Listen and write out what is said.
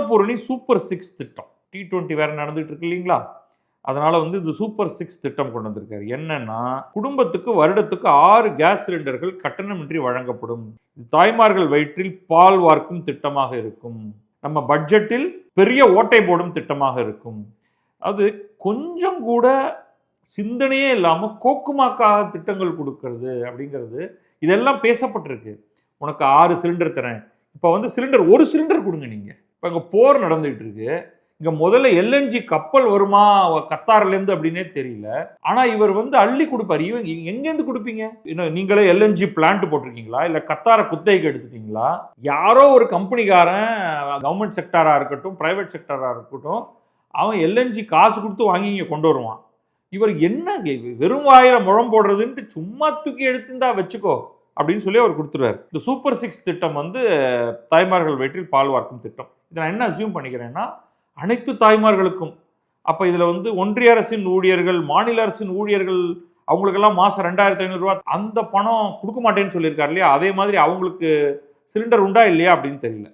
பொன்னபூரணி super 6 திட்டம். T20 வேற நடந்துட்டு இருக்கு இல்லைங்களா? அதனால இந்த சூப்பர் 6 திட்டம் கொண்டு வந்திருக்காரு. என்னன்னா, குடும்பத்துக்கு வருடத்துக்கு 6 கேஸ் சிலிண்டர்கள் கட்டணமின்றி வழங்கப்படும். தாய்மார்கள் வயிற்றில் பால் வார்க்கும் திட்டமாக இருக்கும். நம்ம பட்ஜெட்டில் பெரிய ஓட்டை போடும் திட்டமாக இருக்கும். அது கொஞ்சம் கூட சிந்தனையே இல்லாம கோக்குமாக்காக திட்டங்கள் கொடுக்கறது அப்படிங்கிறது இதெல்லாம் பேசப்பட்டிருக்கு. உனக்கு 6 சிலிண்டர் தரேன். இப்போ சிலிண்டர் ஒரு சிலிண்டர் கொடுங்க நீங்க. இப்போ அங்கே போர் நடந்துகிட்டு இருக்கு. இங்க முதல்ல எல்என்ஜி கப்பல் வருமா கத்தார்லேருந்து அப்படின்னே தெரியல. ஆனா இவர் அள்ளி கொடுப்பாரு. இவங்க எங்கேருந்து கொடுப்பீங்க? நீங்களே எல்என்ஜி பிளான்ட் போட்டிருக்கீங்களா? இல்ல கத்தாரை குத்தகைக்கு எடுத்துட்டீங்களா? யாரோ ஒரு கம்பெனிக்காரன் கவர்மெண்ட் செக்டாரா இருக்கட்டும், பிரைவேட் செக்டாரா இருக்கட்டும், அவன் எல்என்ஜி காசு கொடுத்து வாங்கி இங்க கொண்டு வருவான். இவர் என்ன வெறும் வாயில முழம் போடுறதுன்ட்டு சும்மா தூக்கி எடுத்துந்தா வச்சுக்கோ அப்படின்னு சொல்லி அவர் கொடுத்துருவார். இந்த சூப்பர் 6 திட்டம் தாய்மார்கள் வயிற்றில் பால் வார்க்கும் திட்டம். இதை நான் என்ன அசியூம் பண்ணிக்கிறேன்னா, அனைத்து தாய்மார்களுக்கும். அப்ப இதுல ஒன்றிய அரசின் ஊழியர்கள், மாநில அரசின் ஊழியர்கள், அவங்களுக்கெல்லாம் மாசம் 2500 ரூபாய் அந்த பணம் கொடுக்க மாட்டேன்னு சொல்லியிருக்காரு இல்லையா? அதே மாதிரி அவங்களுக்கு சிலிண்டர் உண்டா இல்லையா அப்படின்னு தெரியல.